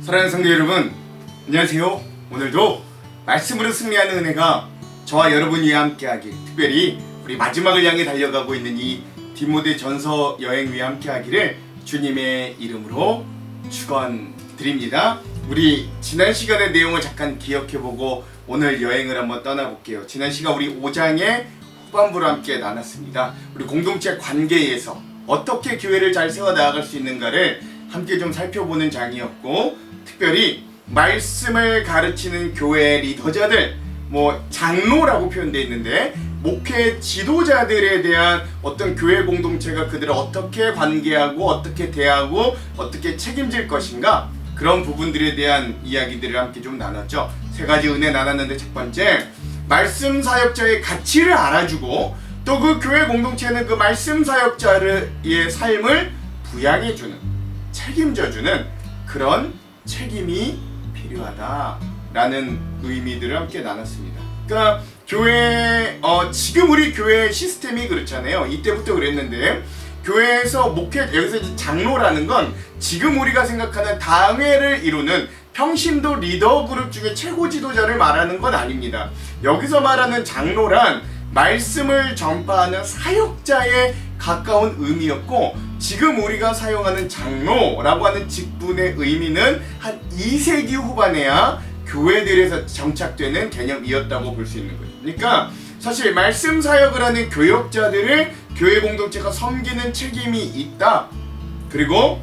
사랑하는 성도 여러분, 안녕하세요. 오늘도 말씀으로 승리하는 은혜가 저와 여러분이 함께하길, 특별히 우리 마지막을 향해 달려가고 있는 이 디모데 전서 여행 위에 함께하기를 주님의 이름으로 축원드립니다. 우리 지난 시간의 내용을 잠깐 기억해보고 오늘 여행을 한번 떠나볼게요. 지난 시간 우리 5장의 후반부로 함께 나눴습니다. 우리 공동체 관계에서 어떻게 교회를 잘 세워나갈 수 있는가를 함께 좀 살펴보는 장이었고, 특별히 말씀을 가르치는 교회 리더자들, 장로라고 표현되어 있는데 목회 지도자들에 대한 어떤 교회 공동체가 그들을 어떻게 관계하고 어떻게 대하고 어떻게 책임질 것인가, 그런 부분들에 대한 이야기들을 함께 좀 나눴죠. 세 가지 은혜 나눴는데, 첫 번째, 말씀 사역자의 가치를 알아주고 또 그 교회 공동체는 그 말씀 사역자의 삶을 부양해주는, 책임져주는 그런 책임이 필요하다라는 의미들을 함께 나눴습니다. 그러니까 교회, 지금 우리 교회 시스템이 그렇잖아요. 이때부터 그랬는데, 교회에서 목회, 여기서 이제 장로라는 건 지금 우리가 생각하는 당회를 이루는 평신도 리더 그룹 중에 최고 지도자를 말하는 건 아닙니다. 여기서 말하는 장로란 말씀을 전파하는 사역자에 가까운 의미였고, 지금 우리가 사용하는 장로라고 하는 직분의 의미는 한 2세기 후반에야 교회들에서 정착되는 개념이었다고 볼 수 있는 거예요. 그러니까 사실 말씀 사역을 하는 교역자들을 교회 공동체가 섬기는 책임이 있다. 그리고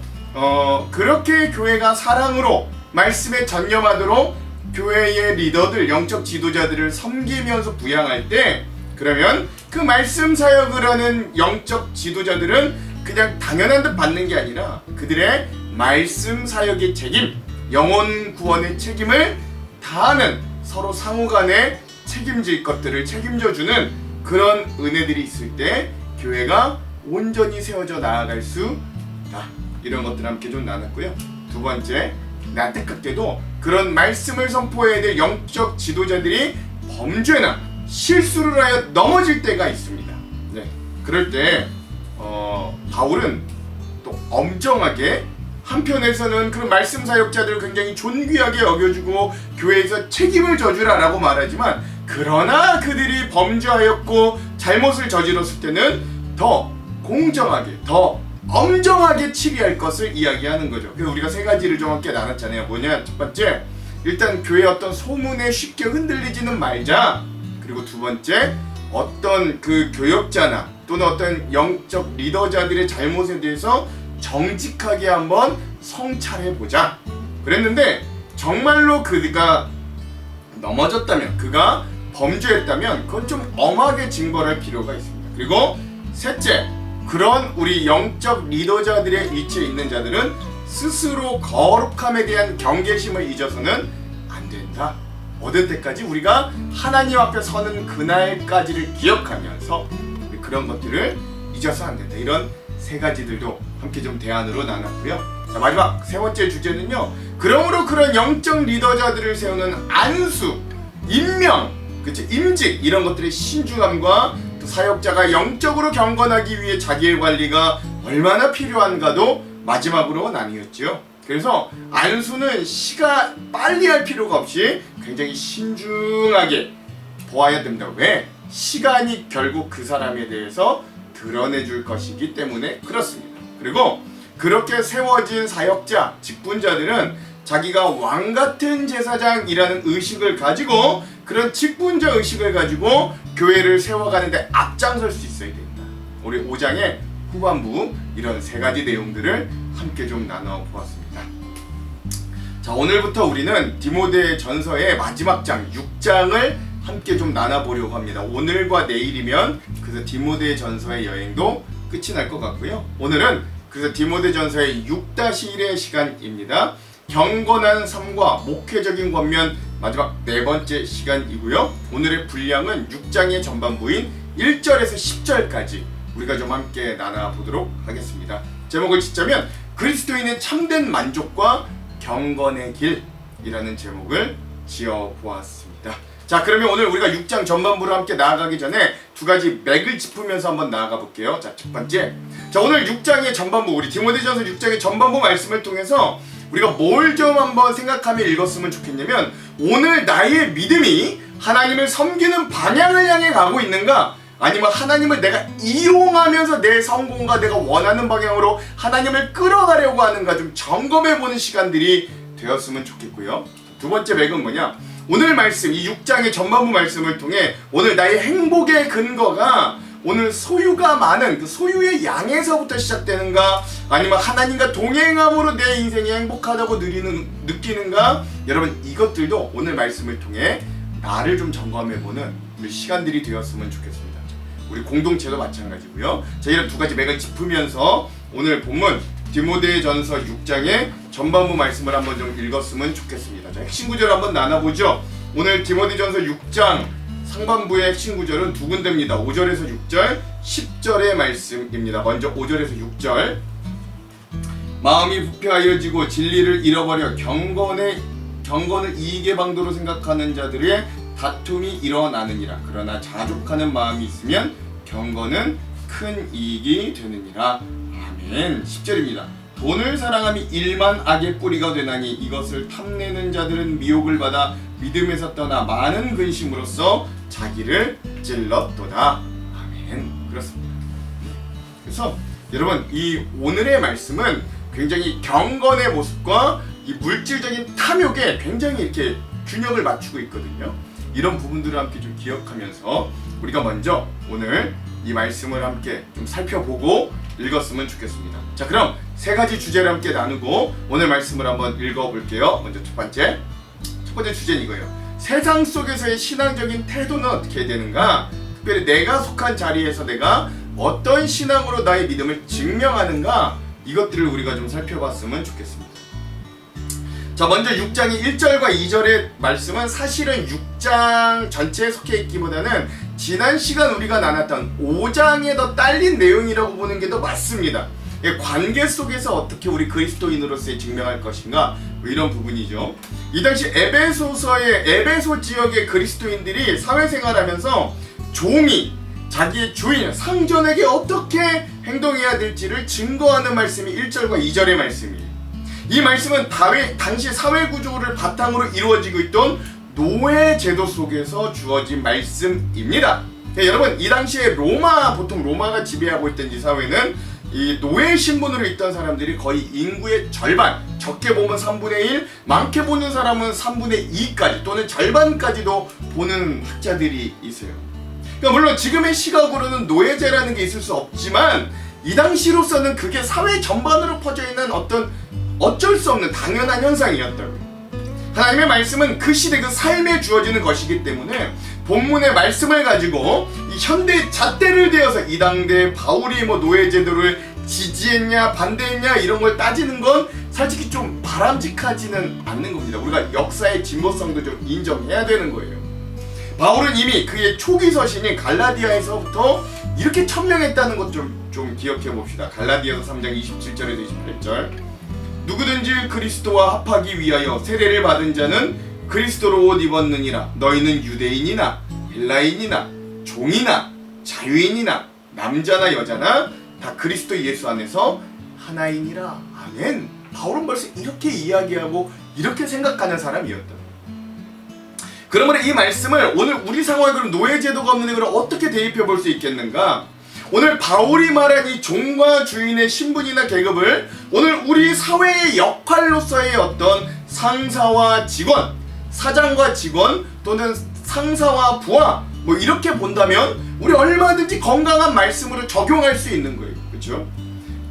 그렇게 교회가 사랑으로 말씀에 전념하도록 교회의 리더들, 영적 지도자들을 섬기면서 부양할 때, 그러면 그 말씀 사역을 하는 영적 지도자들은 그냥 당연한 듯 받는 게 아니라 그들의 말씀 사역의 책임, 영혼 구원의 책임을 다하는, 서로 상호간에 책임질 것들을 책임져주는 그런 은혜들이 있을 때 교회가 온전히 세워져 나아갈 수 있다. 이런 것들 함께 좀 나눴고요. 두 번째, 안타깝게도 그런 말씀을 선포해야 될 영적 지도자들이 범죄나 실수를 하여 넘어질 때가 있습니다. 네, 그럴 때 바울은 또 엄정하게, 한편에서는 그런 말씀 사역자들을 굉장히 존귀하게 여겨주고 교회에서 책임을 져주라 라고 말하지만, 그러나 그들이 범죄하였고 잘못을 저질렀을 때는 더 공정하게, 더 엄정하게 치리할 것을 이야기하는 거죠. 그래서 우리가 세 가지를 좀 함께 나눴잖아요. 뭐냐? 첫 번째, 일단 교회의 어떤 소문에 쉽게 흔들리지는 말자. 그리고 두 번째, 어떤 그 교역자나 또는 어떤 영적 리더자들의 잘못에 대해서 정직하게 한번 성찰해보자. 그랬는데 정말로 그가 넘어졌다면, 그가 범죄했다면 그건 좀 엄하게 징벌할 필요가 있습니다. 그리고 셋째, 그런 우리 영적 리더자들의 위치에 있는 자들은 스스로 거룩함에 대한 경계심을 잊어서는 안 된다. 얻을 때까지 우리가 하나님 앞에 서는 그날까지를 기억하면서 그런 것들을 잊어서 안 된다. 이런 세 가지들도 함께 좀 대안으로 나눴고요. 자, 마지막 세 번째 주제는요, 그러므로 그런 영적 리더자들을 세우는 안수, 임명, 임직, 이런 것들의 신중함과 또 사역자가 영적으로 경건하기 위해 자기의 관리가 얼마나 필요한가도 마지막으로 나뉘었죠. 그래서 안수는 시간 빨리 할 필요가 없이 굉장히 신중하게 보아야 된다. 왜? 시간이 결국 그 사람에 대해서 드러내줄 것이기 때문에 그렇습니다. 그리고 그렇게 세워진 사역자, 직분자들은 자기가 왕같은 제사장이라는 의식을 가지고, 그런 직분자 의식을 가지고 교회를 세워가는데 앞장설 수 있어야 된다. 우리 5장의 후반부 이런 세 가지 내용들을 함께 좀 나눠보았습니다. 자, 오늘부터 우리는 디모데 전서의 마지막 장 6장을 함께 좀 나눠보려고 합니다. 오늘과 내일이면 그래서 디모데 전서의 여행도 끝이 날 것 같고요. 오늘은 그래서 디모데 전서의 6-1의 시간입니다. 경건한 삶과 목회적인 권면, 마지막 네 번째 시간이고요. 오늘의 분량은 6장의 전반부인 1절에서 10절까지 우리가 좀 함께 나눠보도록 하겠습니다. 제목을 짓자면 그리스도인의 참된 만족과 경건의 길이라는 제목을 지어보았습니다. 자, 그러면 오늘 우리가 6장 전반부로 함께 나아가기 전에 두 가지 맥을 짚으면서 한번 나아가 볼게요. 자, 첫 번째, 자, 오늘 6장의 전반부, 우리 디모데전서 6장의 전반부 말씀을 통해서 우리가 뭘 좀 한번 생각하며 읽었으면 좋겠냐면, 오늘 나의 믿음이 하나님을 섬기는 방향을 향해 가고 있는가, 아니면 하나님을 내가 이용하면서 내 성공과 내가 원하는 방향으로 하나님을 끌어가려고 하는가 좀 점검해보는 시간들이 되었으면 좋겠고요. 두 번째 맥은 뭐냐, 오늘 말씀, 이 6장의 전반부 말씀을 통해 오늘 나의 행복의 근거가 오늘 소유가 많은 그 소유의 양에서부터 시작되는가, 아니면 하나님과 동행함으로 내 인생이 행복하다고 느끼는가, 여러분 이것들도 오늘 말씀을 통해 나를 좀 점검해보는 우리 시간들이 되었으면 좋겠습니다. 우리 공동체도 마찬가지고요. 자, 이런 두 가지 맥을 짚으면서 오늘 본문 디모데전서 6장의 전반부 말씀을 한번 좀 읽었으면 좋겠습니다. 자, 핵심 구절을 한번 나눠보죠. 오늘 디모데전서 6장 상반부의 핵심 구절은 두 군데입니다. 5절에서 6절, 10절의 말씀입니다. 먼저 5절에서 6절. 마음이 부패하여지고 진리를 잃어버려 경건을 이익의 방도로 생각하는 자들의 다툼이 일어나느니라. 그러나 자족하는 마음이 있으면 경건은 큰 이익이 되느니라. 아멘. 10절입니다. 돈을 사랑함이 일만 악의 뿌리가 되나니 이것을 탐내는 자들은 미혹을 받아 믿음에서 떠나 많은 근심으로써 자기를 찔렀도다. 아멘. 그렇습니다. 그래서 여러분, 이 오늘의 말씀은 굉장히 경건의 모습과 이 물질적인 탐욕에 굉장히 이렇게 균형을 맞추고 있거든요. 이런 부분들을 함께 좀 기억하면서 우리가 먼저 오늘 이 말씀을 함께 좀 살펴보고 읽었으면 좋겠습니다. 자, 그럼 세 가지 주제를 함께 나누고 오늘 말씀을 한번 읽어볼게요. 먼저 첫 번째 주제는 이거예요. 세상 속에서의 신앙적인 태도는 어떻게 되는가? 특별히 내가 속한 자리에서 내가 어떤 신앙으로 나의 믿음을 증명하는가? 이것들을 우리가 좀 살펴봤으면 좋겠습니다. 자, 먼저 6장의 1절과 2절의 말씀은 사실은 6장 전체에 속해 있기보다는 지난 시간 우리가 나눴던 5장에 더 딸린 내용이라고 보는 게 더 맞습니다. 관계 속에서 어떻게 우리 그리스도인으로서 증명할 것인가, 뭐 이런 부분이죠. 이 당시 에베소 지역의 그리스도인들이 사회생활하면서 종이 자기의 주인 상전에게 어떻게 행동해야 될지를 증거하는 말씀이 1절과 2절의 말씀이에요. 이 말씀은 당시 사회구조를 바탕으로 이루어지고 있던 노예 제도 속에서 주어진 말씀입니다. 여러분, 이 당시에 보통 로마가 지배하고 있던 이 사회는 이 노예 신분으로 있던 사람들이 거의 인구의 절반, 적게 보면 3분의 1, 많게 보는 사람은 3분의 2까지 또는 절반까지도 보는 학자들이 있어요. 그러니까 물론 지금의 시각으로는 노예제라는 게 있을 수 없지만 이 당시로서는 그게 사회 전반으로 퍼져 있는 어쩔 수 없는 당연한 현상이었다고요. 하나님의 말씀은 그 시대 그 삶에 주어지는 것이기 때문에 본문의 말씀을 가지고 이 현대 잣대를 대어서 이 당대 바울이 노예 제도를 지지했냐 반대했냐 이런 걸 따지는 건 솔직히 좀 바람직하지는 않는 겁니다. 우리가 역사의 진보성도 좀 인정해야 되는 거예요. 바울은 이미 그의 초기 서신인 갈라디아에서부터 이렇게 천명했다는 것 좀 기억해 봅시다. 갈라디아서 3장 27절에서 28절. 누구든지 그리스도와 합하기 위하여 세례를 받은 자는 그리스도로 옷 입었느니라. 너희는 유대인이나 헬라인이나 종이나 자유인이나 남자나 여자나 다 그리스도 예수 안에서 하나이니라. 아멘. 바울은 벌써 이렇게 이야기하고 이렇게 생각하는 사람이었다. 그러므로 이 말씀을 오늘 우리 상황에 그럼 노예제도가 없는데 그럼 어떻게 대입해 볼 수 있겠는가? 오늘 바울이 말한 이 종과 주인의 신분이나 계급을 오늘 우리 사회의 역할로서의 어떤 상사와 직원, 사장과 직원 또는 상사와 부하 이렇게 본다면 우리 얼마든지 건강한 말씀으로 적용할 수 있는 거예요. 그렇죠?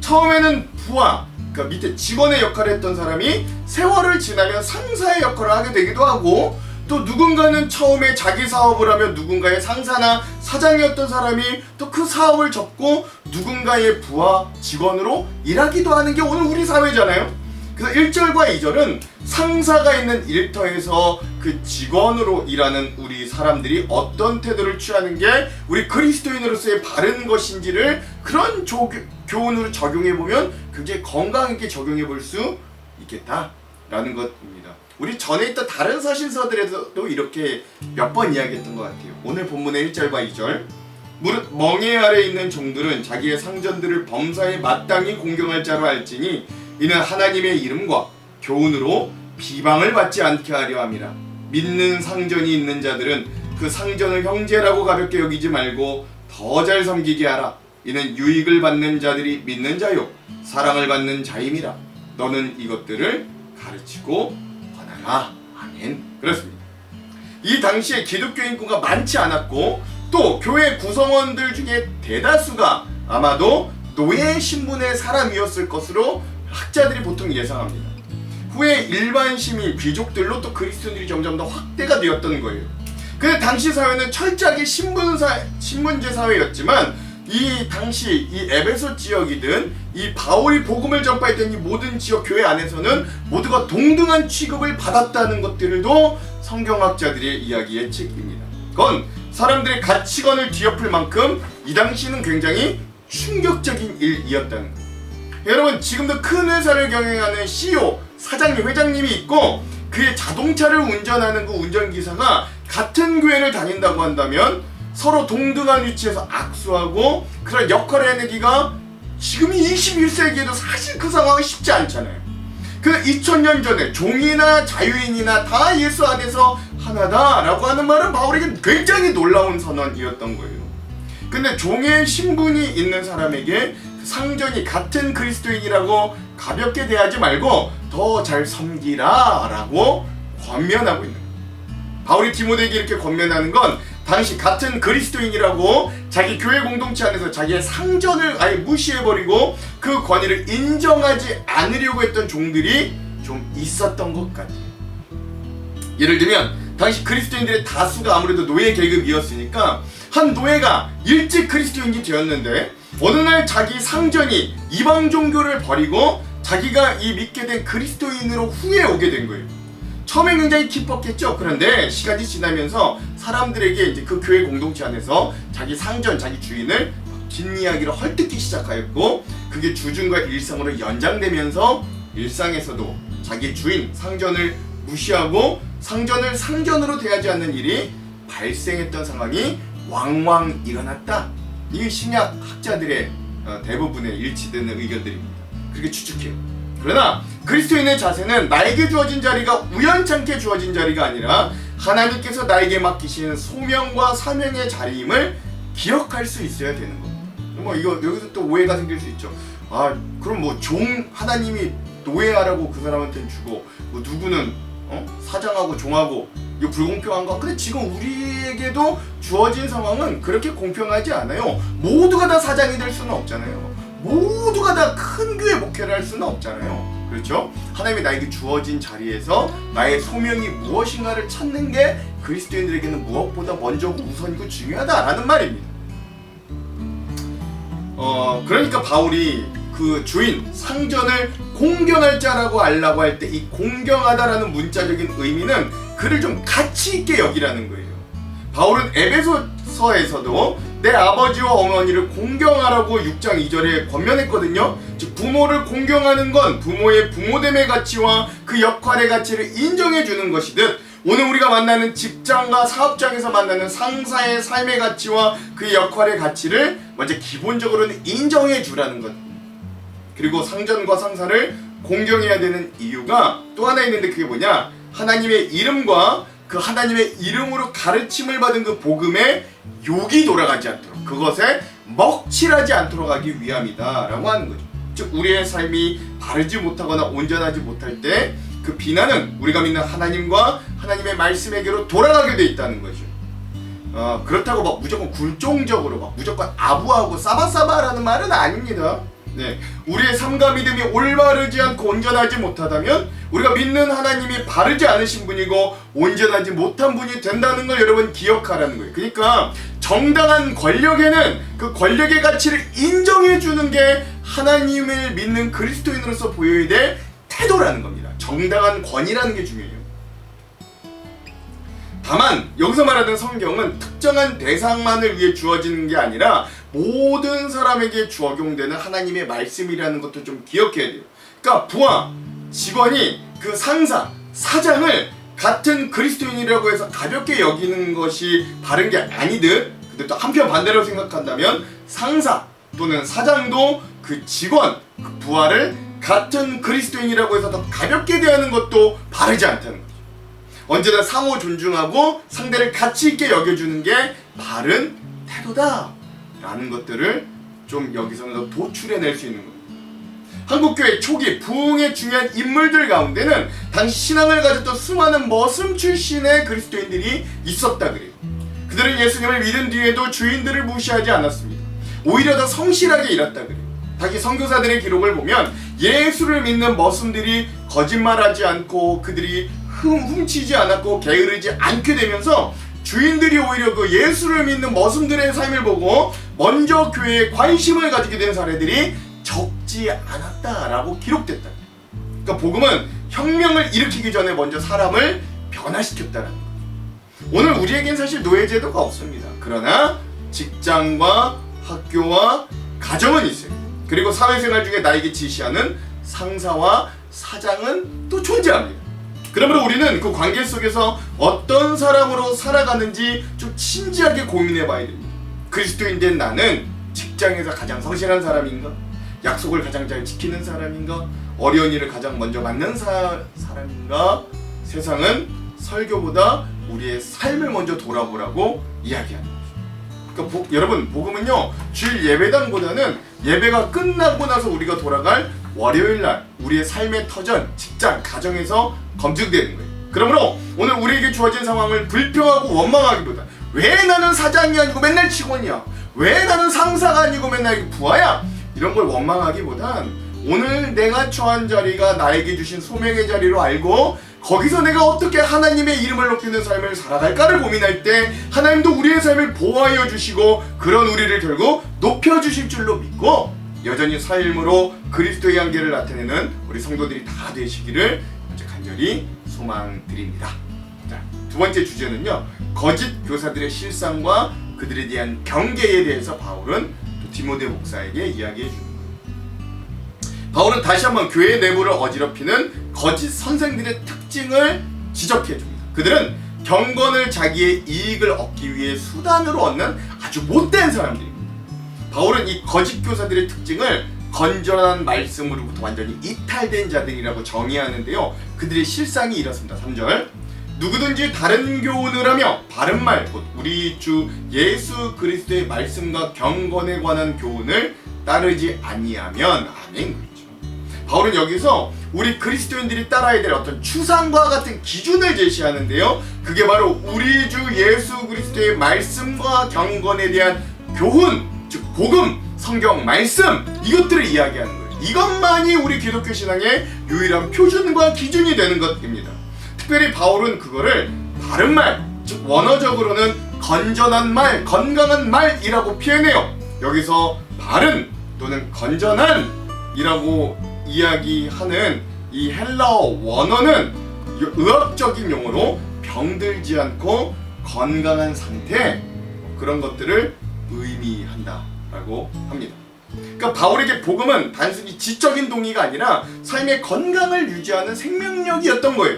처음에는 부하, 그러니까 밑에 직원의 역할을 했던 사람이 세월을 지나면 상사의 역할을 하게 되기도 하고, 또 누군가는 처음에 자기 사업을 하면 누군가의 상사나 사장이었던 사람이 또 그 사업을 접고 누군가의 부하, 직원으로 일하기도 하는 게 오늘 우리 사회잖아요. 그래서 1절과 2절은 상사가 있는 일터에서 그 직원으로 일하는 우리 사람들이 어떤 태도를 취하는 게 우리 그리스도인으로서의 바른 것인지를 그런 교훈으로 적용해보면 굉장히 건강 있게 적용해볼 수 있겠다라는 것입니다. 우리 전에 있던 다른 서신서들에서도 이렇게 몇 번 이야기했던 것 같아요. 오늘 본문의 1절과 2절. 무릇 멍에 아래 있는 종들은 자기의 상전들을 범사에 마땅히 공경할 자로 알지니 이는 하나님의 이름과 교훈으로 비방을 받지 않게 하려 함이라. 믿는 상전이 있는 자들은 그 상전을 형제라고 가볍게 여기지 말고 더 잘 섬기게 하라. 이는 유익을 받는 자들이 믿는 자요 사랑을 받는 자임이라. 너는 이것들을 가르치고 권하라. 아멘. 그렇습니다. 이 당시에 기독교 인구가 많지 않았고 또 교회 구성원들 중에 대다수가 아마도 노예 신분의 사람이었을 것으로 학자들이 보통 예상합니다. 후에 일반 시민, 귀족들로 또 그리스도인들이 점점 더 확대가 되었던 거예요. 근데 당시 사회는 철저하게 신분제 사회였지만 이 당시 이 에베소 지역이든 이 바울이 복음을 전파했던 이 모든 지역 교회 안에서는 모두가 동등한 취급을 받았다는 것들도 성경학자들의 이야기의 책입니다. 그건 사람들의 가치관을 뒤엎을 만큼 이 당시는 굉장히 충격적인 일이었다는 거예요. 여러분, 지금도 큰 회사를 경영하는 CEO, 사장님, 회장님이 있고 그의 자동차를 운전하는 그 운전기사가 같은 교회를 다닌다고 한다면 서로 동등한 위치에서 악수하고 그런 역할을 해내기가 지금 21세기에도 사실 그 상황은 쉽지 않잖아요. 그 2000년 전에 종이나 자유인이나 다 예수 안에서 하나다라고 하는 말은 바울에게 굉장히 놀라운 선언이었던 거예요. 근데 종의 신분이 있는 사람에게 상전이 같은 그리스도인이라고 가볍게 대하지 말고 더 잘 섬기라 라고 권면하고 있는 거예요. 바울이 디모데에게 이렇게 권면하는 건 당시 같은 그리스도인이라고 자기 교회 공동체 안에서 자기의 상전을 아예 무시해버리고 그 권위를 인정하지 않으려고 했던 종들이 좀 있었던 것 같아요. 예를 들면 당시 그리스도인들의 다수가 아무래도 노예 계급이었으니까 한 노예가 일찍 그리스도인이 되었는데 어느 날 자기 상전이 이방 종교를 버리고 자기가 이 믿게 된 그리스도인으로 후에 오게 된 거예요. 처음에 굉장히 기뻤겠죠. 그런데 시간이 지나면서 사람들에게 이제 그 교회 공동체 안에서 자기 상전, 자기 주인을 뒷이야기를 헐뜯기 시작하였고 그게 주중과 일상으로 연장되면서 일상에서도 자기 주인, 상전을 무시하고 상전을 상전으로 대하지 않는 일이 발생했던 상황이 왕왕 일어났다. 이게 신약 학자들의 대부분의 일치되는 의견들입니다. 그렇게 추측해요. 그러나 그리스도인의 자세는 나에게 주어진 자리가 우연찮게 주어진 자리가 아니라 하나님께서 나에게 맡기신 소명과 사명의 자리임을 기억할 수 있어야 되는 겁니다. 뭐 이거 여기서 또 오해가 생길 수 있죠. 아 그럼 뭐 종 하나님이 노예하라고 그 사람한테 주고 뭐 누구는 사장하고 종하고 이거 불공평한가? 근데 지금 우리에게도 주어진 상황은 그렇게 공평하지 않아요. 모두가 다 사장이 될 수는 없잖아요. 모두가 다 큰 교회 목회를 할 수는 없잖아요. 그렇죠? 하나님이 나에게 주어진 자리에서 나의 소명이 무엇인가를 찾는 게 그리스도인들에게는 무엇보다 먼저고 우선이고 중요하다라는 말입니다. 그러니까 바울이 그 주인, 상전을 공경할 자라고 알라고 할 때 이 공경하다라는 문자적인 의미는 그를 좀 가치 있게 여기라는 거예요. 바울은 에베소서에서도 내 아버지와 어머니를 공경하라고 6장 2절에 권면했거든요. 즉 부모를 공경하는 건 부모의 부모됨의 가치와 그 역할의 가치를 인정해 주는 것이듯 오늘 우리가 만나는 직장과 사업장에서 만나는 상사의 삶의 가치와 그 역할의 가치를 먼저 기본적으로는 인정해 주라는 것. 그리고 상전과 상사를 공경해야 되는 이유가 또 하나 있는데 그게 뭐냐? 하나님의 이름과 그 하나님의 이름으로 가르침을 받은 그 복음에 욕이 돌아가지 않도록 그것에 먹칠하지 않도록 하기 위함이다 라고 하는 거죠. 즉 우리의 삶이 바르지 못하거나 온전하지 못할 때 그 비난은 우리가 믿는 하나님과 하나님의 말씀에게로 돌아가게 돼 있다는 거죠. 그렇다고 막 무조건 굴종적으로 막 무조건 아부하고 싸바싸바라는 말은 아닙니다. 네, 우리의 삶과 믿음이 올바르지 않고 온전하지 못하다면 우리가 믿는 하나님이 바르지 않으신 분이고 온전하지 못한 분이 된다는 걸 여러분 기억하라는 거예요. 그러니까 정당한 권력에는 그 권력의 가치를 인정해 주는 게 하나님을 믿는 그리스도인으로서 보여야 될 태도라는 겁니다. 정당한 권위라는 게 중요해요. 다만 여기서 말하는 성경은 특정한 대상만을 위해 주어지는 게 아니라 모든 사람에게 적용되는 하나님의 말씀이라는 것도 좀 기억해야 돼요. 그러니까 부하, 직원이 그 상사, 사장을 같은 그리스도인이라고 해서 가볍게 여기는 것이 바른 게 아니듯 근데 또 한편 반대로 생각한다면 상사 또는 사장도 그 직원, 그 부하를 같은 그리스도인이라고 해서 더 가볍게 대하는 것도 바르지 않다는 거죠. 언제나 상호 존중하고 상대를 가치 있게 여겨주는 게 바른 태도다 라는 것들을 좀 여기서는 더 도출해낼 수 있는 겁니다. 한국교회 초기 부흥의 중요한 인물들 가운데는 당시 신앙을 가졌던 수많은 머슴 출신의 그리스도인들이 있었다 그래요. 그들은 예수님을 믿은 뒤에도 주인들을 무시하지 않았습니다. 오히려 더 성실하게 일했다 그래요. 당시 선교사들의 기록을 보면 예수를 믿는 머슴들이 거짓말하지 않고 그들이 훔치지 않았고 게으르지 않게 되면서 주인들이 오히려 그 예수를 믿는 머슴들의 삶을 보고 먼저 교회에 관심을 가지게 된 사례들이 적지 않았다라고 기록됐다. 그러니까 복음은 혁명을 일으키기 전에 먼저 사람을 변화시켰다는 거죠. 오늘 우리에겐 사실 노예제도가 없습니다. 그러나 직장과 학교와 가정은 있어요. 그리고 사회생활 중에 나에게 지시하는 상사와 사장은 또 존재합니다. 그러므로 우리는 그 관계 속에서 어떤 사람으로 살아가는지 좀 진지하게 고민해 봐야 됩니다. 그리스도인 된 나는 직장에서 가장 성실한 사람인가? 약속을 가장 잘 지키는 사람인가? 어려운 일을 가장 먼저 맡는 사람인가? 세상은 설교보다 우리의 삶을 먼저 돌아보라고 이야기하는 거죠. 그러니까 여러분, 복음은요, 주일 예배당보다는 예배가 끝나고 나서 우리가 돌아갈 월요일날 우리의 삶의 터전, 직장, 가정에서 검증되는 거예요. 그러므로 오늘 우리에게 주어진 상황을 불평하고 원망하기보다 왜 나는 사장이 아니고 맨날 직원이야? 왜 나는 상사가 아니고 맨날 부하야? 이런 걸 원망하기보단 오늘 내가 처한 자리가 나에게 주신 소명의 자리로 알고 거기서 내가 어떻게 하나님의 이름을 높이는 삶을 살아갈까를 고민할 때 하나님도 우리의 삶을 보호하여 주시고 그런 우리를 결국 높여주실 줄로 믿고 여전히 삶으로 그리스도의 향기를 나타내는 우리 성도들이 다 되시기를 간절히 소망드립니다. 자, 두 번째 주제는요, 거짓 교사들의 실상과 그들에 대한 경계에 대해서 바울은 또 디모데 목사에게 이야기해 주는 거예요. 바울은 다시 한번 교회 내부를 어지럽히는 거짓 선생들의 특징을 지적해 줍니다. 그들은 경건을 자기의 이익을 얻기 위해 수단으로 얻는 아주 못된 사람들입니다. 바울은 이 거짓 교사들의 특징을 건전한 말씀으로부터 완전히 이탈된 자들이라고 정의하는데요, 그들의 실상이 이렇습니다. 3절, 누구든지 다른 교훈을 하며 바른 말, 곧 우리 주 예수 그리스도의 말씀과 경건에 관한 교훈을 따르지 아니하면, 아멘. 그렇죠. 바울은 여기서 우리 그리스도인들이 따라야 될 어떤 추상과 같은 기준을 제시하는데요, 그게 바로 우리 주 예수 그리스도의 말씀과 경건에 대한 교훈, 즉 복음, 성경 말씀, 이것들을 이야기하는 거예요. 이것만이 우리 기독교 신앙의 유일한 표준과 기준이 되는 것입니다. 특별히 바울은 그거를 바른 말, 즉 원어적으로는 건전한 말, 건강한 말이라고 표현해요. 여기서 바른 또는 건전한 이라고 이야기하는 이 헬라어 원어는 의학적인 용어로 병들지 않고 건강한 상태, 그런 것들을 의미한다라고 합니다. 그러니까 바울에게 복음은 단순히 지적인 동의가 아니라 삶의 건강을 유지하는 생명력이었던 거예요.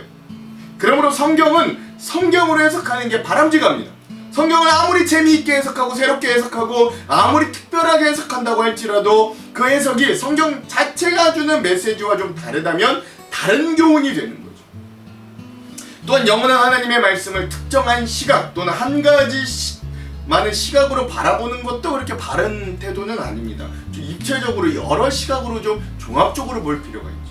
그러므로 성경은 성경으로 해석하는 게 바람직합니다. 성경을 아무리 재미있게 해석하고 새롭게 해석하고 아무리 특별하게 해석한다고 할지라도 그 해석이 성경 자체가 주는 메시지와 좀 다르다면 다른 교훈이 되는 거죠. 또한 영원한 하나님의 말씀을 특정한 시각 또는 한 가지 많은 시각으로 바라보는 것도 그렇게 바른 태도는 아닙니다. 좀 입체적으로 여러 시각으로 좀 종합적으로 볼 필요가 있죠.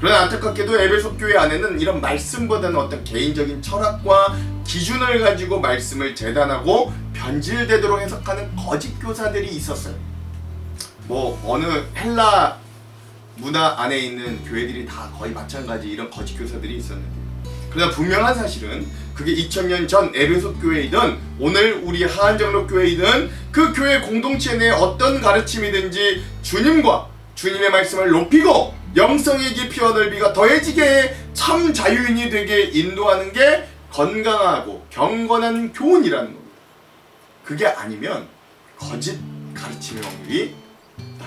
그러나 안타깝게도 에베소 교회 안에는 이런 말씀보다는 어떤 개인적인 철학과 기준을 가지고 말씀을 재단하고 변질되도록 해석하는 거짓 교사들이 있었어요. 뭐 어느 헬라 문화 안에 있는 교회들이 다 거의 마찬가지 이런 거짓 교사들이 있었는데, 그러나 분명한 사실은 그게 2000년 전 에베소 교회이든 오늘 우리 하안장로 교회이든 그 교회 공동체 내에 어떤 가르침이든지 주님과 주님의 말씀을 높이고 영성의 깊이와 넓이가 더해지게 참 자유인이 되게 인도하는 게 건강하고 경건한 교훈이라는 겁니다. 그게 아니면 거짓 가르침의 확률이 있다.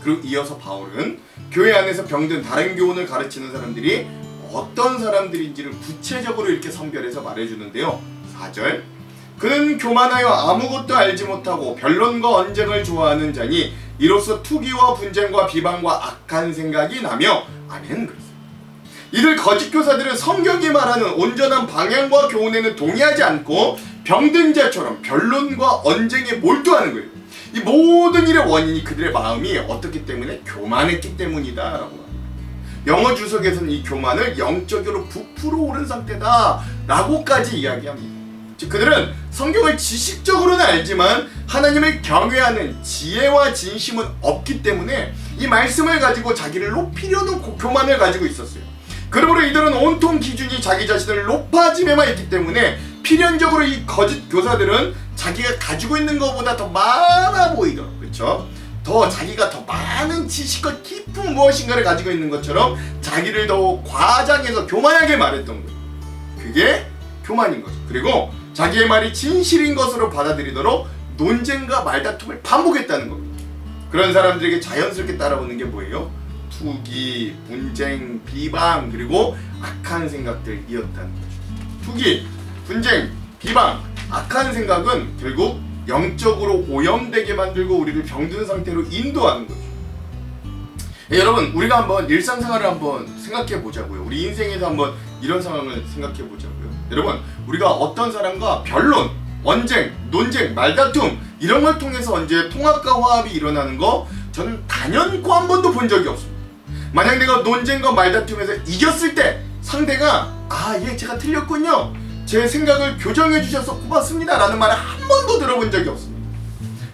그리고 이어서 바울은 교회 안에서 병든 다른 교훈을 가르치는 사람들이 어떤 사람들인지를 구체적으로 이렇게 선별해서 말해주는데요. 4절, 그는 교만하여 아무것도 알지 못하고 변론과 언쟁을 좋아하는 자니 이로써 투기와 분쟁과 비방과 악한 생각이 나며 아멘 그랬어요. 이들 거짓 교사들은 성경이 말하는 온전한 방향과 교훈에는 동의하지 않고 병든 자처럼 변론과 언쟁에 몰두하는 거예요. 이 모든 일의 원인이 그들의 마음이 어떻기 때문에 교만했기 때문이다 라고 합니다. 영어 주석에서는 이 교만을 영적으로 부풀어 오른 상태다 라고까지 이야기합니다. 즉 그들은 성경을 지식적으로는 알지만 하나님을 경외하는 지혜와 진심은 없기 때문에 이 말씀을 가지고 자기를 높이려는 교만을 가지고 있었어요. 그러므로 이들은 온통 기준이 자기 자신을 높아짐에만 있기 때문에 필연적으로 이 거짓 교사들은 자기가 가지고 있는 것보다 더 많아 보이도록, 그렇죠? 더 자기가 더 많은 지식과 깊은 무엇인가를 가지고 있는 것처럼 자기를 더 과장해서 교만하게 말했던 거예요. 그게 교만인 거죠. 그리고 자기의 말이 진실인 것으로 받아들이도록 논쟁과 말다툼을 반복했다는 겁니다. 그런 사람들에게 자연스럽게 따라오는 게 뭐예요? 투기, 분쟁, 비방, 그리고 악한 생각들이었다는 거죠. 투기, 분쟁, 비방, 악한 생각은 결국 영적으로 오염되게 만들고 우리를 병든 상태로 인도하는 거죠. 여러분, 우리가 한번 일상생활을 한번 생각해 보자고요. 우리 인생에서 한번 이런 상황을 생각해 보자고요. 여러분, 우리가 어떤 사람과 변론, 언쟁, 논쟁, 말다툼 이런 걸 통해서 언제 통합과 화합이 일어나는 거 저는 단연코 한 번도 본 적이 없습니다. 만약 내가 논쟁과 말다툼에서 이겼을 때 상대가 제가 틀렸군요, 제 생각을 교정해 주셔서 고맙습니다 라는 말을 한 번도 들어본 적이 없습니다.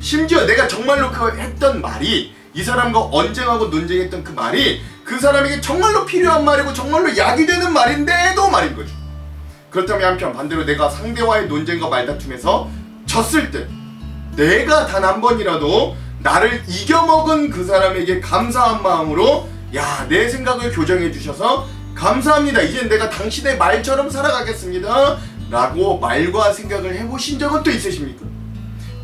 심지어 내가 정말로 했던 말이, 이 사람과 언쟁하고 논쟁했던 그 말이 그 사람에게 정말로 필요한 말이고 정말로 약이 되는 말인데도 말인 거죠. 그렇다면 한편 반대로 내가 상대와의 논쟁과 말다툼에서 졌을 때 내가 단 한 번이라도 나를 이겨먹은 그 사람에게 감사한 마음으로 내 생각을 교정해 주셔서 감사합니다, 이젠 내가 당신의 말처럼 살아가겠습니다 라고 말과 생각을 해보신 적은 또 있으십니까?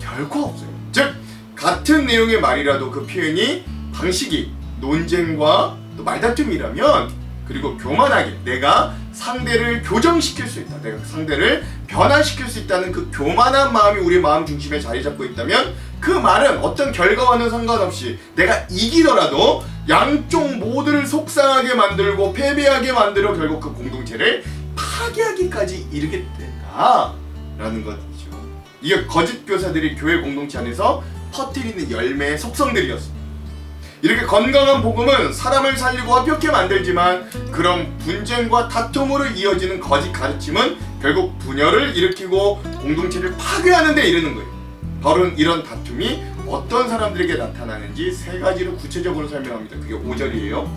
결코 없어요. 즉 같은 내용의 말이라도 그 표현이 방식이 논쟁과 또 말다툼이라면, 그리고 교만하게 내가 상대를 교정시킬 수 있다, 내가 상대를 변화시킬 수 있다는 그 교만한 마음이 우리 마음 중심에 자리 잡고 있다면 그 말은 어떤 결과와는 상관없이 내가 이기더라도 양쪽 모두를 속상하게 만들고 패배하게 만들어 결국 그 공동체를 파괴하기까지 이르게 된다라는 것이죠. 이게 거짓 교사들이 교회 공동체 안에서 퍼뜨리는 열매의 속성들이었습니다. 이렇게 건강한 복음은 사람을 살리고 화평케 만들지만 그런 분쟁과 다툼으로 이어지는 거짓 가르침은 결국 분열을 일으키고 공동체를 파괴하는 데 이르는 거예요. 바로 이런 다툼이 어떤 사람들에게 나타나는지 세 가지로 구체적으로 설명합니다. 그게 5절이에요.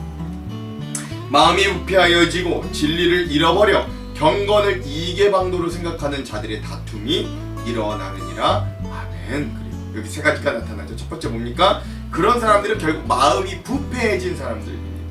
마음이 우패하여지고 진리를 잃어버려 경건을 이익의 방도로 생각하는 자들의 다툼이 일어나느니라. 아멘. 그리고 여기 세 가지가 나타나죠. 첫 번째 뭡니까? 그런 사람들은 결국 마음이 부패해진 사람들입니다.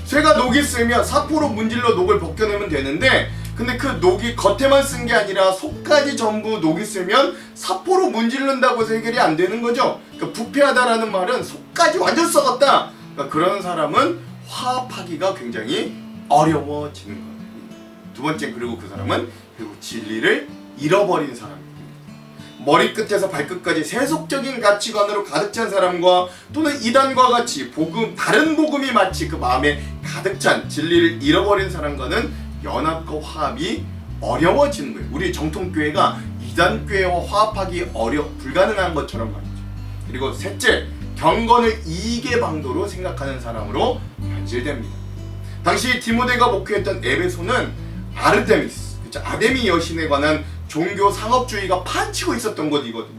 쇠가 녹이 쓰면 사포로 문질러 녹을 벗겨내면 되는데, 근데 그 녹이 겉에만 쓴 게 아니라 속까지 전부 녹이 쓰면 사포로 문지른다고 해서 해결이 안 되는 거죠. 그러니까 부패하다라는 말은 속까지 완전 썩었다. 그러니까 그런 사람은 화합하기가 굉장히 어려워지는 겁니다. 두 번째, 그리고 그 사람은 결국 진리를 잃어버린 사람입니다. 머리끝에서 발끝까지 세속적인 가치관으로 가득 찬 사람과 또는 이단과 같이 다른 복음이 마치 그 마음에 가득 찬 진리를 잃어버린 사람과는 연합과 화합이 어려워지는 거예요. 우리 정통교회가 이단교회와 화합하기 불가능한 것처럼 말이죠. 그리고 셋째, 경건을 이익의 방도로 생각하는 사람으로 변질됩니다. 당시 디모데가 목회했던 에베소는 아르테미스, 아데미 여신에 관한 종교 상업주의가 판치고 있었던 곳이거든요.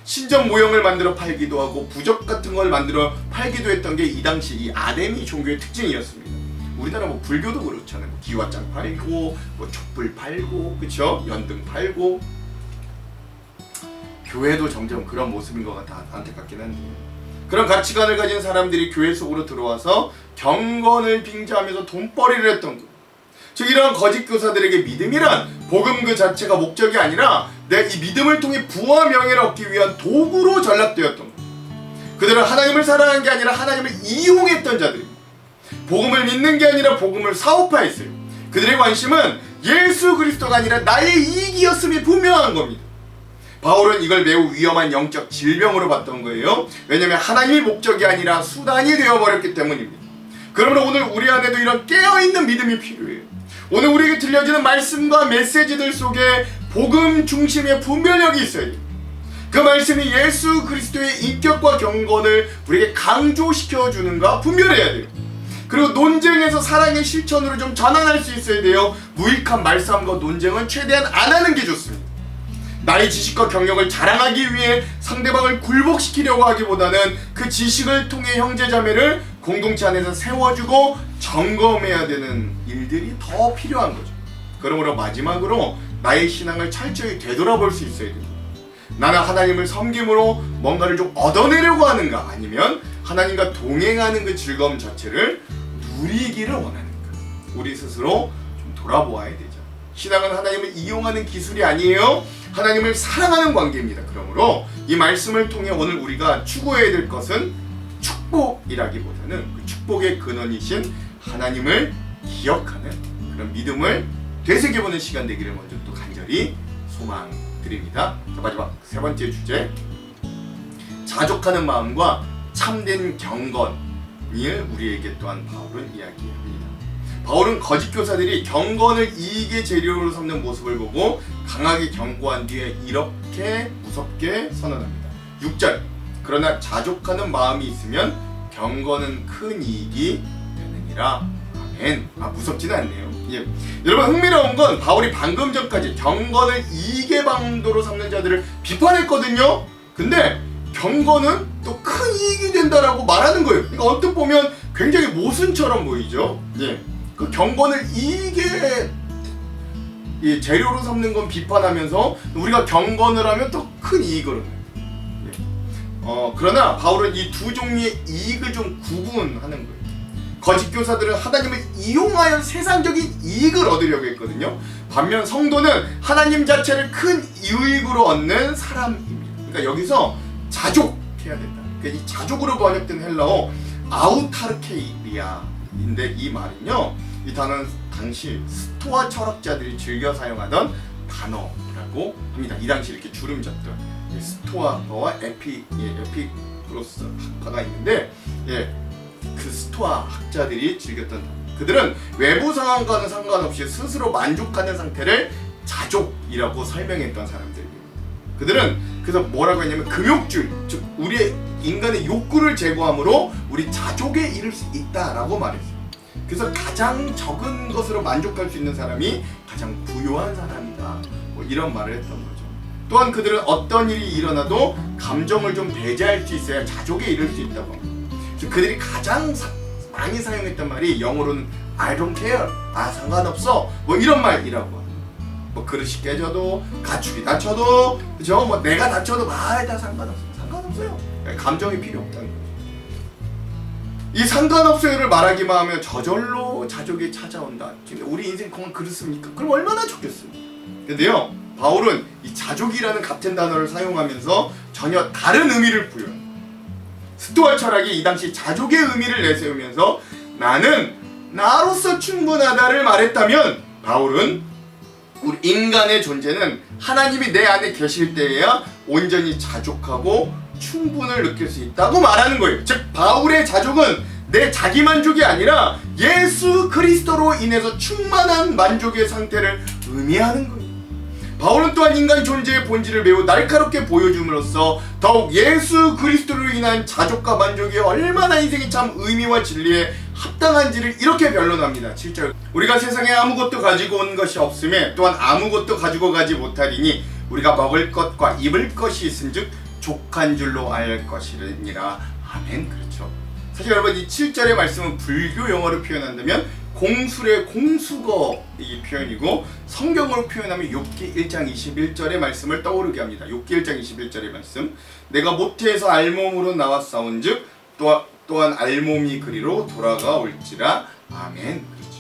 신전 모형을 만들어 팔기도 하고 부적 같은 걸 만들어 팔기도 했던 게 이 당시 이 아데미 종교의 특징이었습니다. 우리나라 불교도 그렇잖아요. 기와장 팔고 촛불 팔고, 그쵸? 연등 팔고. 교회도 점점 그런 모습인 것 같아 안타깝긴 한데, 그런 가치관을 가진 사람들이 교회 속으로 들어와서 경건을 빙자하면서 돈벌이를 했던 것. 즉 이러한 거짓 교사들에게 믿음이란 복음 그 자체가 목적이 아니라 내 이 믿음을 통해 부와 명예를 얻기 위한 도구로 전락되었던 것. 그들은 하나님을 사랑한 게 아니라 하나님을 이용했던 자들입니다. 복음을 믿는 게 아니라 복음을 사업화했어요. 그들의 관심은 예수 그리스도가 아니라 나의 이익이었음이 분명한 겁니다. 바울은 이걸 매우 위험한 영적 질병으로 봤던 거예요. 왜냐하면 하나님이 목적이 아니라 수단이 되어버렸기 때문입니다. 그러므로 오늘 우리 안에도 이런 깨어있는 믿음이 필요해요. 오늘 우리에게 들려지는 말씀과 메시지들 속에 복음 중심의 분별력이 있어야 돼요. 그 말씀이 예수 그리스도의 인격과 경건을 우리에게 강조시켜주는가 분별해야 돼요. 그리고 논쟁에서 사랑의 실천으로 좀 전환할 수 있어야 돼요. 무익한 말싸움과 논쟁은 최대한 안 하는 게 좋습니다. 나의 지식과 경력을 자랑하기 위해 상대방을 굴복시키려고 하기보다는 그 지식을 통해 형제자매를 공동체 안에서 세워주고 점검해야 되는 일들이 더 필요한 거죠. 그러므로 마지막으로 나의 신앙을 철저히 되돌아볼 수 있어야 됩니다. 나는 하나님을 섬김으로 뭔가를 좀 얻어내려고 하는가, 아니면 하나님과 동행하는 그 즐거움 자체를 누리기를 원하는가, 우리 스스로 좀 돌아보아야 되죠. 신앙은 하나님을 이용하는 기술이 아니에요. 하나님을 사랑하는 관계입니다. 그러므로 이 말씀을 통해 오늘 우리가 추구해야 될 것은 축복이라기보다는 그 축복의 근원이신 하나님을 기억하는 그런 믿음을 되새겨보는 시간 되기를 먼저 또 간절히 소망드립니다. 자, 마지막 세 번째 주제, 자족하는 마음과 참된 경건을 우리에게 또한 바울은 이야기합니다. 바울은 거짓 교사들이 경건을 이익의 재료로 삼는 모습을 보고 강하게 경고한 뒤에 이렇게 무섭게 선언합니다. 6절, 그러나 자족하는 마음이 있으면 경건은 큰 이익이 되느니라. 아멘. 무섭지는 않네요. 예. 여러분, 흥미로운 건 바울이 방금 전까지 경건을 이익의 방도로 삼는 자들을 비판했거든요. 근데 경건은 또 큰 이익이 된다라고 말하는 거예요. 그러니까 언뜻 보면 굉장히 모순처럼 보이죠. 예. 그 경건을 이익의 재료로 삼는 건 비판하면서 우리가 경건을 하면 또 큰 이익을 얻는. 그러나 바울은 이 두 종류의 이익을 좀 구분하는 거예요. 거짓 교사들은 하나님을 이용하여 세상적인 이익을 얻으려고 했거든요. 반면 성도는 하나님 자체를 큰 이익으로 얻는 사람입니다. 그러니까 여기서 자족해야 된다. 그러니까 이 자족으로 번역된 헬라어 아우타르케이리아인데, 이 말은요, 이 단어는 당시 스토아 철학자들이 즐겨 사용하던 단어라고 합니다. 이 당시 이렇게 주름 잡던 스토아와 에피크로스 학파가 있는데, 그 스토아 학자들이 즐겼던 단어. 그들은 외부 상황과는 상관없이 스스로 만족하는 상태를 자족이라고 설명했던 사람들입니다. 그들은 그래서 뭐라고 했냐면 금욕주의, 즉 우리의 인간의 욕구를 제거함으로 우리 자족에 이를 수 있다라고 말했어요. 그래서 가장 적은 것으로 만족할 수 있는 사람이 가장 부유한 사람이다, 뭐 이런 말을 했던 거죠. 또한 그들은 어떤 일이 일어나도 감정을 좀 배제할 수 있어야 자족에 이를 수 있다고 합니다. 그래서 그들이 가장 많이 사용했던 말이 영어로는 I don't care, 상관없어, 뭐 이런 말이라고 합니다. 뭐 그릇이 깨져도 가축이 다쳐도, 그죠? 뭐 내가 다쳐도 다 상관없어요. 감정이 필요 없다는 거죠. 이 상관없어요를 말하기만 하면 저절로 자족이 찾아온다. 근데 우리 인생 그만 그렇습니까? 그럼 얼마나 좋겠습니까? 근데요, 바울은 이 자족이라는 같은 단어를 사용하면서 전혀 다른 의미를 부여합니다. 스토아 철학이 이 당시 자족의 의미를 내세우면서 나는 나로서 충분하다를 말했다면, 바울은 우리 인간의 존재는 하나님이 내 안에 계실 때에야 온전히 자족하고 충분을 느낄 수 있다고 말하는 거예요. 즉 바울의 자족은 내 자기 만족이 아니라 예수 그리스도로 인해서 충만한 만족의 상태를 의미하는 거예요. 바울은 또한 인간 존재의 본질을 매우 날카롭게 보여줌으로써 더욱 예수 그리스도로 인한 자족과 만족이 얼마나 인생이 참 의미와 진리에 합당한지를 이렇게 변론합니다. 7절, 우리가 세상에 아무것도 가지고 온 것이 없음에 또한 아무것도 가지고 가지 못하리니 우리가 먹을 것과 입을 것이 있은즉 족한 줄로 알 것이니라. 아멘. 그렇죠. 사실 여러분, 이 7절의 말씀은 불교 용어로 표현한다면 공술의 공수거 이 표현이고, 성경으로 표현하면 욥기 1장 21절의 말씀을 떠오르게 합니다. 욥기 1장 21절의 말씀, 내가 모태에서 알몸으로 나왔사온즉 또한 알몸이 그리로 돌아가올지라. 아멘. 그렇죠.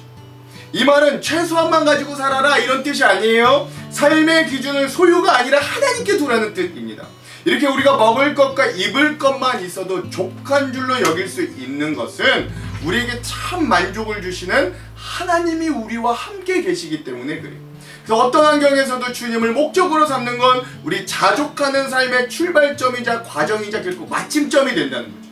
이 말은 최소한만 가지고 살아라 이런 뜻이 아니에요. 삶의 기준은 소유가 아니라 하나님께 두라는 뜻입니다. 이렇게 우리가 먹을 것과 입을 것만 있어도 족한 줄로 여길 수 있는 것은 우리에게 참 만족을 주시는 하나님이 우리와 함께 계시기 때문에 그래요. 그래서 어떤 환경에서도 주님을 목적으로 삼는 건 우리 자족하는 삶의 출발점이자 과정이자 결국 마침점이 된다는 거죠.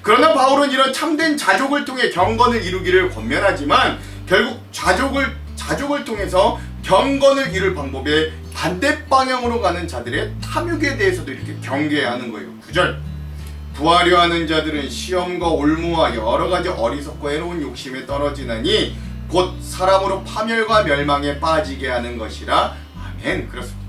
그러나 바울은 이런 참된 자족을 통해 경건을 이루기를 권면하지만 결국 자족을 통해서 경건을 이룰 방법의 반대 방향으로 가는 자들의 탐욕에 대해서도 이렇게 경계하는 거예요. 9절, 부하려 하는 자들은 시험과 올무와 여러가지 어리석고 해로운 욕심에 떨어지나니 곧 사람으로 파멸과 멸망에 빠지게 하는 것이라. 아멘. 그렇습니다.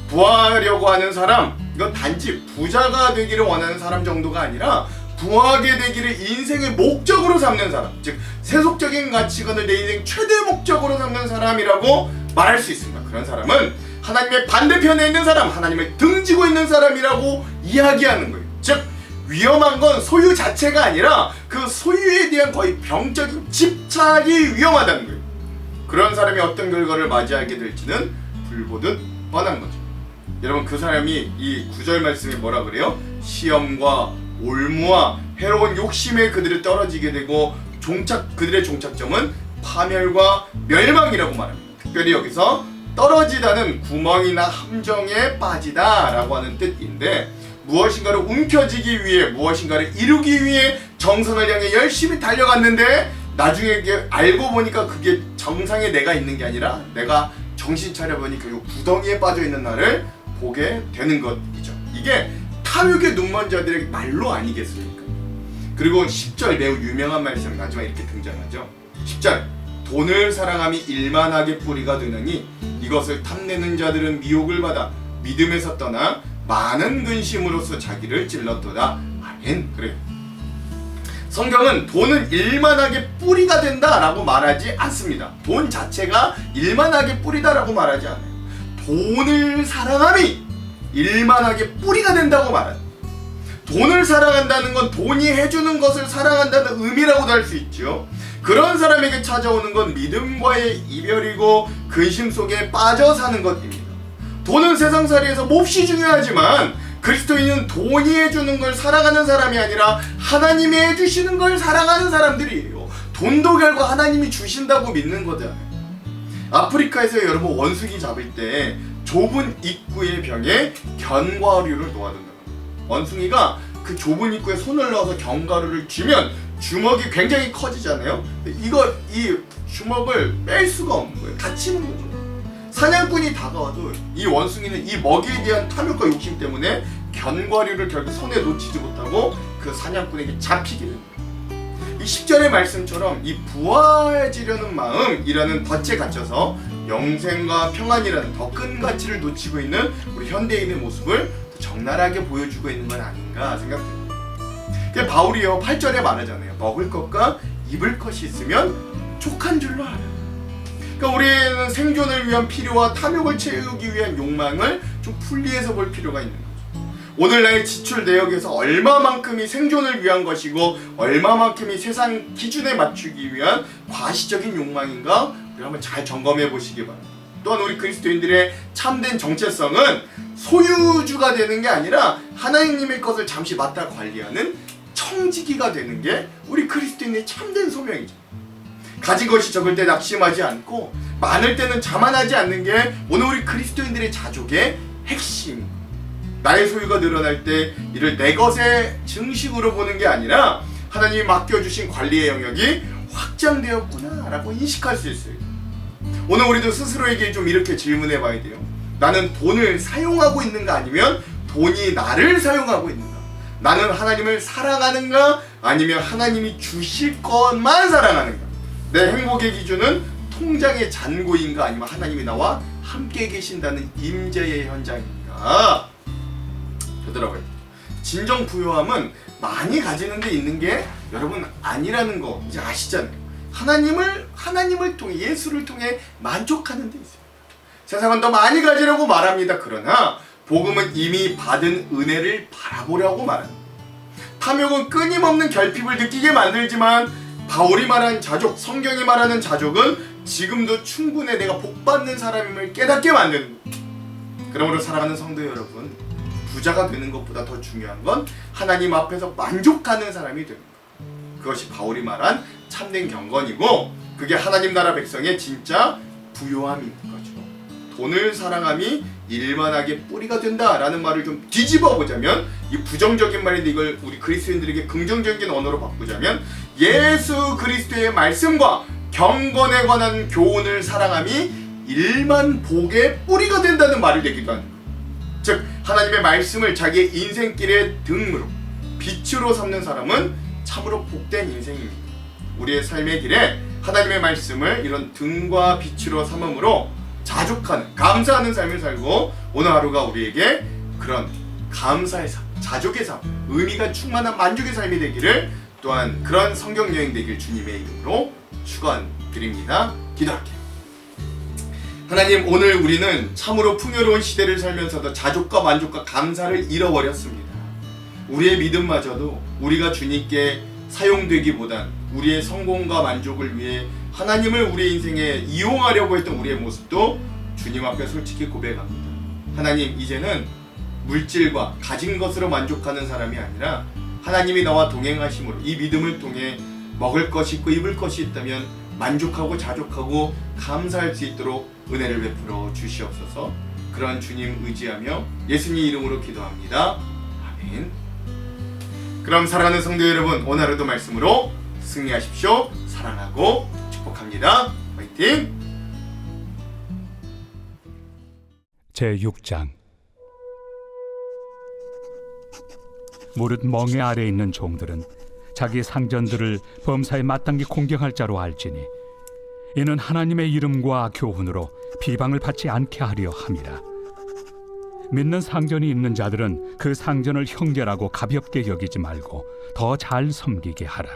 부하려고 하는 사람, 이건 단지 부자가 되기를 원하는 사람 정도가 아니라 부하게 되기를 인생의 목적으로 삼는 사람, 즉 세속적인 가치관을 내 인생 최대 목적으로 삼는 사람이라고 말할 수 있습니다. 그런 사람은 하나님의 반대편에 있는 사람, 하나님을 등지고 있는 사람이라고 이야기하는 거예요. 즉 위험한 건 소유 자체가 아니라 그 소유에 대한 거의 병적인 집착이 위험하다는 거예요. 그런 사람이 어떤 결과를 맞이하게 될지는 불보듯 뻔한 거죠. 여러분, 그 사람이 이 9절 말씀에 뭐라 그래요? 시험과 올무와 해로운 욕심에 그들이 떨어지게 되고 그들의 종착점은 파멸과 멸망이라고 말합니다. 특별히 여기서 떨어지다는 구멍이나 함정에 빠지다 라고 하는 뜻인데, 무엇인가를 움켜쥐기 위해, 무엇인가를 이루기 위해 정상을 향해 열심히 달려갔는데 나중에 알고 보니까 그게 정상에 내가 있는 게 아니라 내가 정신 차려보니 결국 구덩이에 빠져있는 나를 보게 되는 것이죠. 이게 탐욕에 눈먼 자들의 말로 아니겠습니까? 그리고 10절 매우 유명한 말씀 마지막에 이렇게 등장하죠. 10절, 돈을 사랑함이 일만하게 뿌리가 되느니 이것을 탐내는 자들은 미혹을 받아 믿음에서 떠나 많은 근심으로써 자기를 찔렀도다. 아멘. 그래요. 성경은 돈은 일만하게 뿌리가 된다라고 말하지 않습니다. 돈 자체가 일만하게 뿌리다라고 말하지 않아요. 돈을 사랑함이 일만하게 뿌리가 된다고 말합니다. 돈을 사랑한다는 건 돈이 해주는 것을 사랑한다는 의미라고도 할 수 있죠. 그런 사람에게 찾아오는 건 믿음과의 이별이고 근심 속에 빠져 사는 것입니다. 돈은 세상살이에서 몹시 중요하지만 그리스도인은 돈이 해주는 걸 사랑하는 사람이 아니라 하나님이 해주시는 걸 사랑하는 사람들이에요. 돈도 결국 하나님이 주신다고 믿는 거잖아요. 아프리카에서 여러분 원숭이 잡을 때 좁은 입구의 벽에 견과류를 놓아둔다. 원숭이가 그 좁은 입구에 손을 넣어서 견과류를 쥐면 주먹이 굉장히 커지잖아요. 이 주먹을 뺄 수가 없는 거예요. 다치는 거죠. 사냥꾼이 다가와도 이 원숭이는 이 먹이에 대한 탐욕과 욕심 때문에 견과류를 결국 손에 놓치지 못하고 그 사냥꾼에게 잡히게 됩니다. 이 10절의 말씀처럼 이 부하해지려는 마음이라는 덫에 갇혀서 영생과 평안이라는 더 큰 가치를 놓치고 있는 우리 현대인의 모습을 더 적나라하게 보여주고 있는 건 아닌가 생각됩니다. 그래서 바울이요 8절에 말하잖아요. 먹을 것과 입을 것이 있으면 족한 줄로 알아요. 그러니까 우리는 생존을 위한 필요와 탐욕을 채우기 위한 욕망을 좀 분리해서 볼 필요가 있는 거죠. 오늘날의 지출 내역에서 얼마만큼이 생존을 위한 것이고 얼마만큼이 세상 기준에 맞추기 위한 과시적인 욕망인가 우리 한번 잘 점검해 보시기 바랍니다. 또한 우리 그리스도인들의 참된 정체성은 소유주가 되는 게 아니라 하나님의 것을 잠시 맡아 관리하는 청지기가 되는 게 우리 그리스도인의 참된 소명이죠. 가진 것이 적을 때 낙심하지 않고 많을 때는 자만하지 않는 게 오늘 우리 그리스도인들의 자족의 핵심. 나의 소유가 늘어날 때 이를 내 것의 증식으로 보는 게 아니라 하나님이 맡겨주신 관리의 영역이 확장되었구나 라고 인식할 수 있어요. 오늘 우리도 스스로에게 좀 이렇게 질문해 봐야 돼요. 나는 돈을 사용하고 있는가 아니면 돈이 나를 사용하고 있는가? 나는 하나님을 사랑하는가 아니면 하나님이 주실 것만 사랑하는가? 내 행복의 기준은 통장의 잔고인가 아니면 하나님이 나와 함께 계신다는 임재의 현장인가? 되더라고요. 진정 부유함은 많이 가지는 데 있는 게 여러분 아니라는 거 이제 아시잖아요. 하나님을 통해 예수를 통해 만족하는 데 있어요. 세상은 더 많이 가지려고 말합니다. 그러나 복음은 이미 받은 은혜를 바라보려고 말합니다. 탐욕은 끊임없는 결핍을 느끼게 만들지만 바울이 말한 자족, 성경이 말하는 자족은 지금도 충분히 내가 복받는 사람임을 깨닫게 만드는 거예요. 그러므로 사랑하는 성도 여러분, 부자가 되는 것보다 더 중요한 건 하나님 앞에서 만족하는 사람이 되는 거예요. 그것이 바울이 말한 참된 경건이고 그게 하나님 나라 백성의 진짜 부요함인 거죠. 돈을 사랑함이 일만하게 뿌리가 된다라는 말을 좀 뒤집어 보자면, 이 부정적인 말인데 이걸 우리 그리스도인들에게 긍정적인 언어로 바꾸자면, 예수 그리스도의 말씀과 경건에 관한 교훈을 사랑함이 일만 복의 뿌리가 된다는 말이 되기도 하는 거예요. 즉 하나님의 말씀을 자기의 인생길의 등으로 빛으로 삼는 사람은 참으로 복된 인생입니다. 우리의 삶의 길에 하나님의 말씀을 이런 등과 빛으로 삼음으로 자족하는, 감사하는 삶을 살고 오늘 하루가 우리에게 그런 감사의 삶, 자족의 삶, 의미가 충만한 만족의 삶이 되기를, 또한 그런 성경 여행 되길 주님의 이름으로 축원드립니다. 기도할게요. 하나님, 오늘 우리는 참으로 풍요로운 시대를 살면서도 자족과 만족과 감사를 잃어버렸습니다. 우리의 믿음마저도 우리가 주님께 사용되기보단 우리의 성공과 만족을 위해 하나님을 우리의 인생에 이용하려고 했던 우리의 모습도 주님 앞에 솔직히 고백합니다. 하나님, 이제는 물질과 가진 것으로 만족하는 사람이 아니라 하나님이 나와 동행하심으로 이 믿음을 통해 먹을 것이 있고 입을 것이 있다면 만족하고 자족하고 감사할 수 있도록 은혜를 베풀어 주시옵소서. 그런 주님 의지하며 예수님 이름으로 기도합니다. 아멘. 그럼 사랑하는 성도 여러분, 오늘 하루도 말씀으로 승리하십시오. 사랑하고 축복합니다. 화이팅! 제6장. 무릇 멍에 아래 있는 종들은 자기 상전들을 범사에 마땅히 공경할 자로 알지니 이는 하나님의 이름과 교훈으로 비방을 받지 않게 하려 함이라. 믿는 상전이 있는 자들은 그 상전을 형제라고 가볍게 여기지 말고 더 잘 섬기게 하라.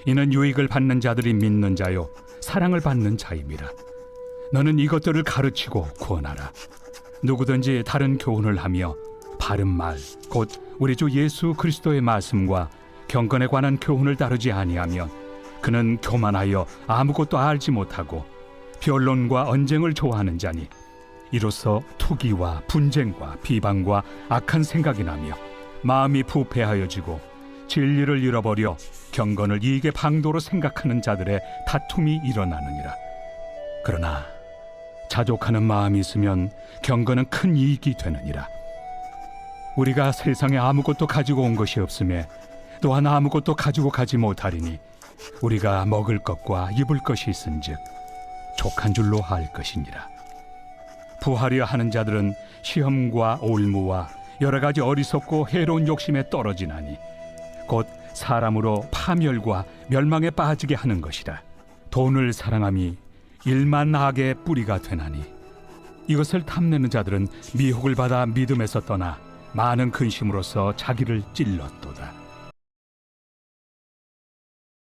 이는 유익을 받는 자들이 믿는 자요 사랑을 받는 자임이라. 너는 이것들을 가르치고 구원하라. 누구든지 다른 교훈을 하며 바른 말, 곧 우리 주 예수 그리스도의 말씀과 경건에 관한 교훈을 따르지 아니하면 그는 교만하여 아무것도 알지 못하고 변론과 언쟁을 좋아하는 자니 이로써 투기와 분쟁과 비방과 악한 생각이 나며 마음이 부패하여지고 진리를 잃어버려 경건을 이익의 방도로 생각하는 자들의 다툼이 일어나느니라. 그러나 자족하는 마음이 있으면 경건은 큰 이익이 되느니라. 우리가 세상에 아무것도 가지고 온 것이 없으며 또한 아무것도 가지고 가지 못하리니 우리가 먹을 것과 입을 것이 있은즉 족한 줄로 알 것이니라. 부하려 하는 자들은 시험과 올무와 여러 가지 어리석고 해로운 욕심에 떨어지나니 곧 사람으로 파멸과 멸망에 빠지게 하는 것이라. 돈을 사랑함이 일만 악의 뿌리가 되나니 이것을 탐내는 자들은 미혹을 받아 믿음에서 떠나 많은 근심으로써 자기를 찔렀도다.